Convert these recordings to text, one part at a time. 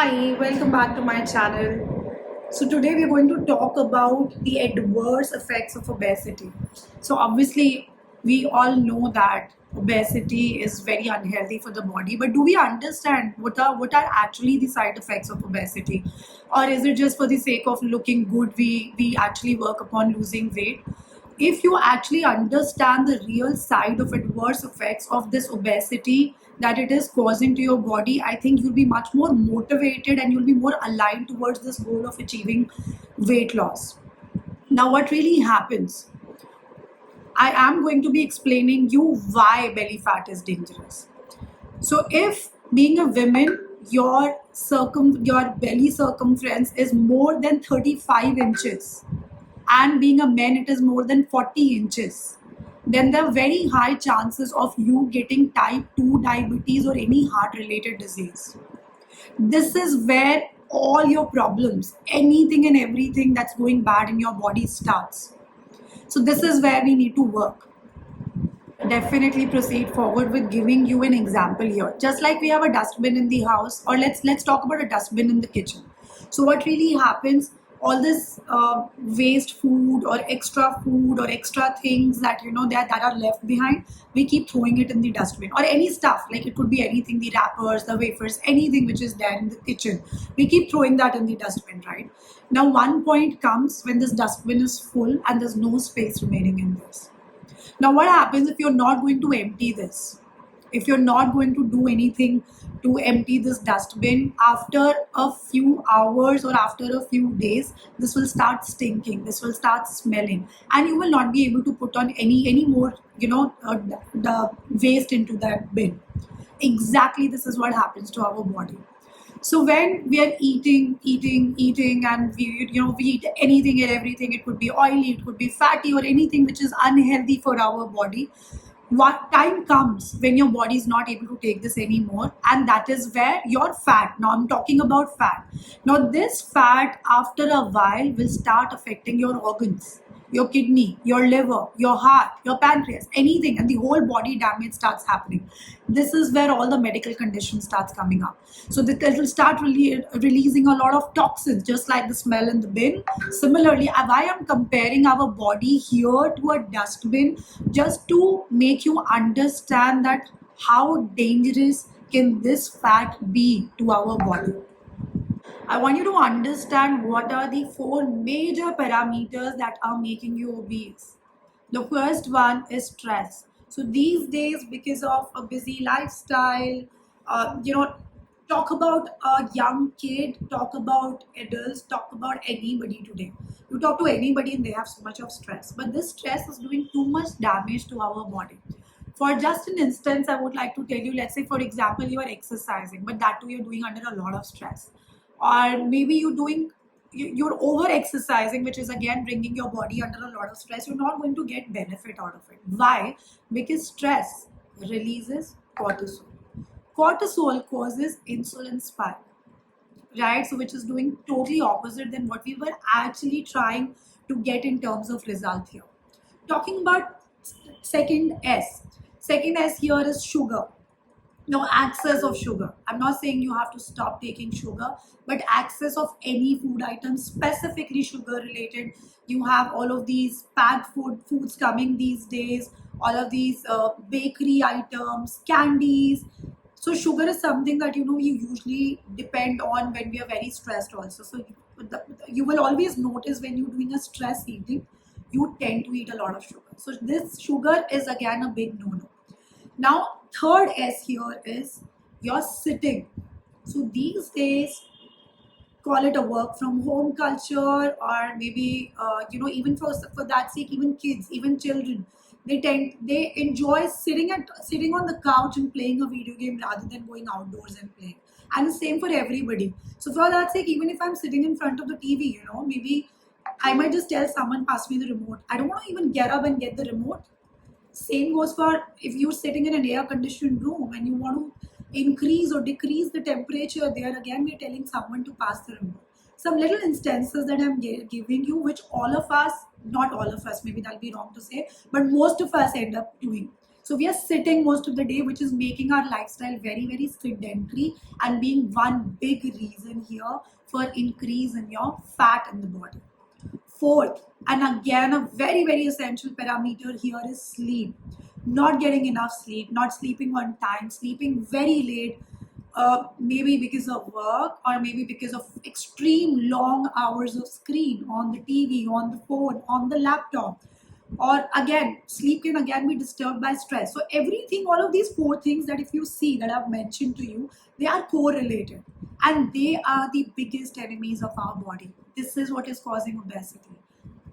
Hi, welcome back to my channel. So today we're going to talk about the adverse effects of obesity. So obviously we all know that obesity is very unhealthy for the body, but do we understand what are actually the side effects of obesity? Or is it just for the sake of looking good we actually work upon losing weight? If you actually understand the real side of adverse effects of this obesity that it is causing to your body, I think you'll be much more motivated and you'll be more aligned towards this goal of achieving weight loss. Now, what really happens? I am going to be explaining you why belly fat is dangerous. So, if being a woman, your belly circumference is more than 35 inches, and being a man it is more than 40 inches, then there are very high chances of you getting type 2 diabetes or any heart related disease. This is where all your problems, anything and everything that's going bad in your body starts. So this is where we need to work. Definitely proceed forward with giving you an example here. Just like we have a dustbin in the house, or let's talk about a dustbin in the kitchen. So what really happens? All this waste food or extra things that that are left behind, we keep throwing it in the dustbin, or any stuff, like it could be anything, the wrappers, the wafers, anything which is there in the kitchen, we keep throwing that in the dustbin, right? Now one point comes when this dustbin is full and there's no space remaining in this. Now, what happens if you're not going to empty this? If you're not going to do anything to empty this dustbin, after a few hours or after a few days, this will start stinking. This will start smelling, and you will not be able to put on any more, the waste into that bin. Exactly, this is what happens to our body. So when we are eating, and we eat anything and everything, it could be oily, it could be fatty, or anything which is unhealthy for our body. What time comes when your body is not able to take this anymore, and that is where your fat. Now I'm talking about fat. Now this fat, after a while, will start affecting your organs, your kidney, your liver, your heart, your pancreas, anything, and the whole body damage starts happening. This is where all the medical conditions starts coming up. So it will start releasing a lot of toxins, just like the smell in the bin. Similarly, why I'm comparing our body here to a dustbin, just to make you understand that how dangerous can this fat be to our body. I want you to understand what are the four major parameters that are making you obese. The first one is stress. So these days, because of a busy lifestyle, talk about a young kid, talk about adults, talk about anybody today. You talk to anybody and they have so much of stress. But this stress is doing too much damage to our body. For just an instance, I would like to tell you, let's say, for example, you are exercising, but that too you're doing under a lot of stress. Or maybe you're over exercising, which is again bringing your body under a lot of stress. You're not going to get benefit out of it. Why? Because stress releases cortisol. Cortisol causes insulin spike, right? So which is doing totally opposite than what we were actually trying to get in terms of result here. Talking about second S. Second S here is sugar. No, access of sugar. I'm not saying you have to stop taking sugar, but access of any food item, specifically sugar related. You have all of these packed foods coming these days, all of these bakery items, candies. So sugar is something that you usually depend on when we are very stressed also. So you will always notice when you're doing a stress eating, you tend to eat a lot of sugar. So this sugar is again a big no-no. Now, third S here is your sitting. So these days, call it a work from home culture, or maybe even for that sake, even kids, even children, they enjoy sitting on the couch and playing a video game rather than going outdoors and playing. And the same for everybody. So for that sake, even if I'm sitting in front of the TV, maybe I might just tell someone, pass me the remote. I don't want to even get up and get the remote. Same goes for if you're sitting in an air conditioned room and you want to increase or decrease the temperature there, again we're telling someone to pass the remote. Some little instances that I'm giving you, which all of us, not all of us, maybe that'll be wrong to say, but most of us end up doing. So we are sitting most of the day, which is making our lifestyle very, very sedentary and being one big reason here for increase in your fat in the body. Fourth, and again a very, very essential parameter here is sleep. Not getting enough sleep, not sleeping on time, sleeping very late, maybe because of work or maybe because of extreme long hours of screen on the TV, on the phone, on the laptop. Or again, sleep can again be disturbed by stress. So everything, all of these four things that if you see that I've mentioned to you, they are correlated and they are the biggest enemies of our body. This is what is causing obesity.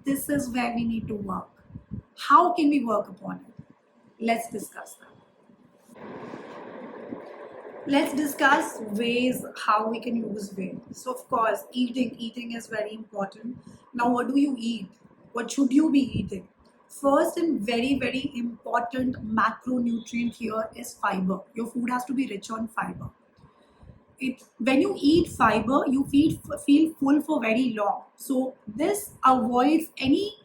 This is where we need to work. How can we work upon it? Let's discuss that. Let's discuss ways how we can lose weight. So of course, eating is very important. Now, what do you eat? What should you be eating? First and very, very important macronutrient here is fiber. Your food has to be rich on fiber. When you eat fiber, you feel full for very long. So this avoids any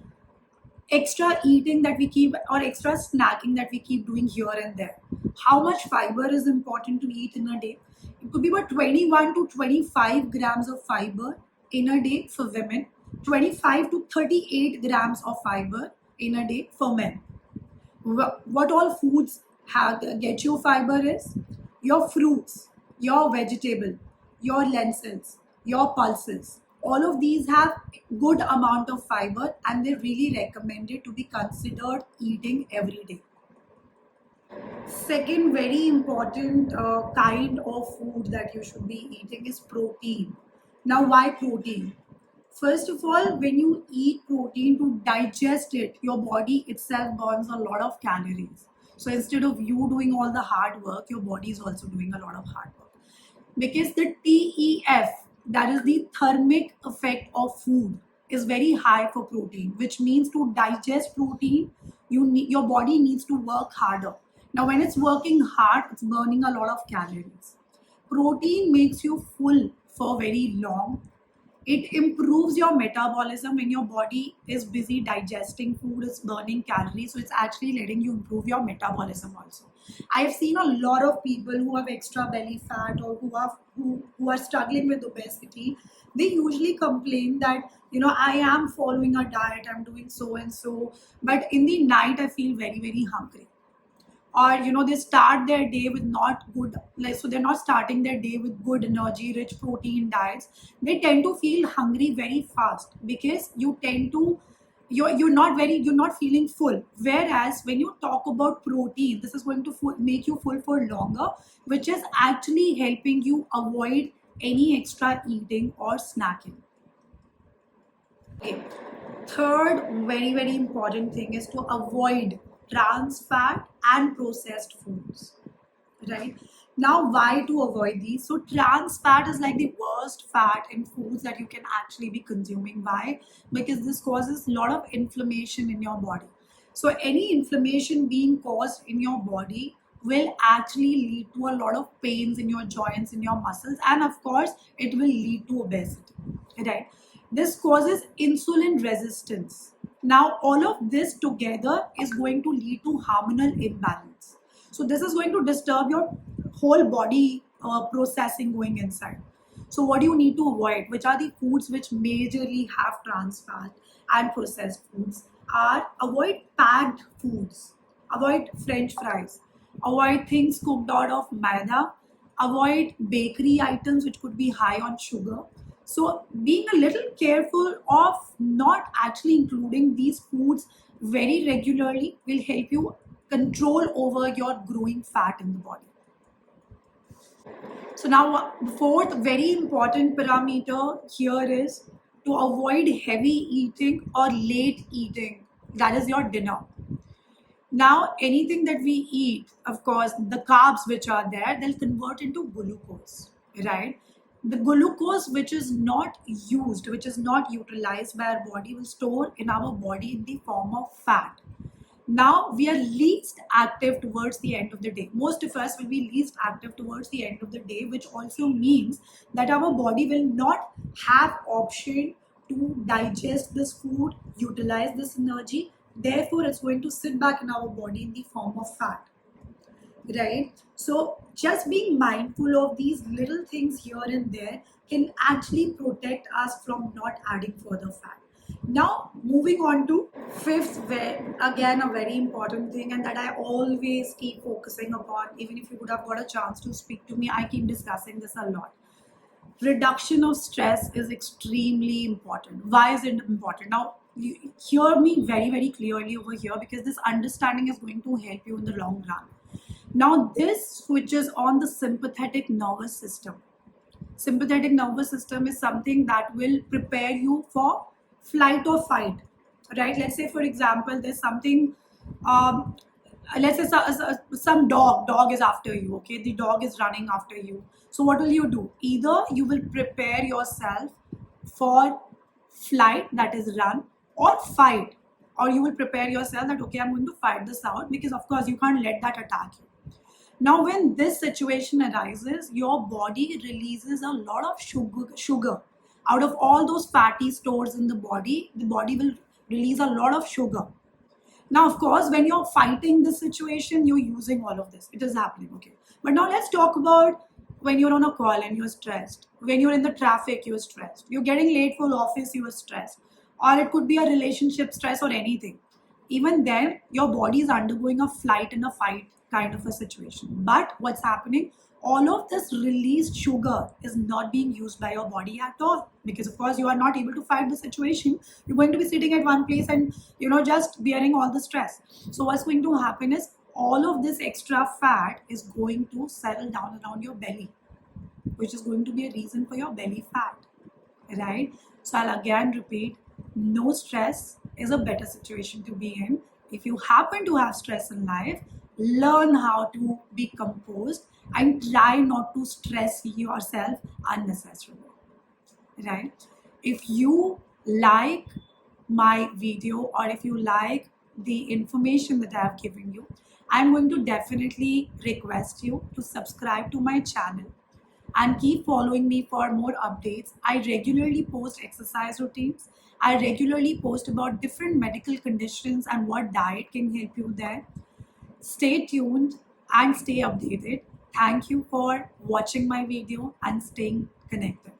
extra eating that we keep or extra snacking that we keep doing here and there. How much fiber is important to eat in a day? It could be about 21 to 25 grams of fiber in a day for women, 25 to 38 grams of fiber in a day for men. What all foods get you fiber is your fruits, your vegetable, your lentils, your pulses. All of these have good amount of fiber and they're really recommended to be considered eating every day. Second very important kind of food that you should be eating is protein. Now, why protein? First of all, when you eat protein, to digest it, your body itself burns a lot of calories. So instead of you doing all the hard work, your body is also doing a lot of hard work. Because the TEF, that is the thermic effect of food, is very high for protein, which means to digest protein, your body needs to work harder. Now, when it's working hard, it's burning a lot of calories. Protein makes you full for very long. It improves your metabolism when your body is busy digesting food, it's burning calories. So it's actually letting you improve your metabolism also. I've seen a lot of people who have extra belly fat or who are struggling with obesity. They usually complain that, I am following a diet, I'm doing so and so, but in the night I feel very, very hungry. Or they start their day with not good, like, so they're not starting their day with good energy rich protein diets. They tend to feel hungry very fast because you're not feeling full. Whereas when you talk about protein, this is going to make you full for longer, which is actually helping you avoid any extra eating or snacking. Okay. Third, very, very important thing is to avoid trans fat and processed foods. Right? Now, why to avoid these? So, trans fat is like the worst fat in foods that you can actually be consuming. Why? Because this causes a lot of inflammation in your body. So, any inflammation being caused in your body will actually lead to a lot of pains in your joints, in your muscles, and of course, it will lead to obesity. Right? This causes insulin resistance. Now, all of this together is going to lead to hormonal imbalance. So, this is going to disturb your whole body processing going inside. So, what do you need to avoid? Which are the foods which majorly have trans fat and processed foods? Avoid packed foods, avoid French fries, avoid things cooked out of maida, avoid bakery items which could be high on sugar. So being a little careful of not actually including these foods very regularly will help you control over your growing fat in the body. So now, fourth very important parameter here is to avoid heavy eating or late eating. That is your dinner. Now, anything that we eat, of course, the carbs which are there, they'll convert into glucose, right? The glucose which is not used, which is not utilized by our body, will store in our body in the form of fat. Now we are least active towards the end of the day. Most of us will be least active towards the end of the day, which also means that our body will not have option to digest this food, utilize this energy. Therefore, it's going to sit back in our body in the form of fat, right? So just being mindful of these little things here and there can actually protect us from not adding further fat. Now moving on to fifth, where again a very important thing, and that I always keep focusing upon. Even if you would have got a chance to speak to me, I keep discussing this a lot. Reduction of stress is extremely important. Why is it important? Now you hear me very very clearly over here, because this understanding is going to help you in the long run. Now this switches on the sympathetic nervous system. Sympathetic nervous system is something that will prepare you for flight or fight, right? Let's say for example there's something, um, let's say some dog is after you. Okay, the dog is running after you. So what will you do? Either you will prepare yourself for flight, that is run, or fight, or you will prepare yourself that okay, I'm going to fight this out, because of course you can't let that attack you. Now, when this situation arises, your body releases a lot of sugar. Out of all those fatty stores in the body will release a lot of sugar. Now, of course, when you're fighting this situation, you're using all of this. It is happening, okay. But now let's talk about when you're on a call and you're stressed. When you're in the traffic, you're stressed. You're getting late for office, you're stressed. Or it could be a relationship stress or anything. Even then, your body is undergoing a flight and a fight kind of a situation. But what's happening? All of this released sugar is not being used by your body at all, because of course you are not able to fight the situation. You're going to be sitting at one place and just bearing all the stress. So what's going to happen is all of this extra fat is going to settle down around your belly, which is going to be a reason for your belly fat, right? So I'll again repeat, no stress is a better situation to be in. If you happen to have stress in life, learn how to be composed and try not to stress yourself unnecessarily, right? If you like my video, or if you like the information that I have given you, I'm going to definitely request you to subscribe to my channel and keep following me for more updates. I regularly post exercise routines. I regularly post about different medical conditions and what diet can help you there. Stay tuned and stay updated. Thank you for watching my video and staying connected.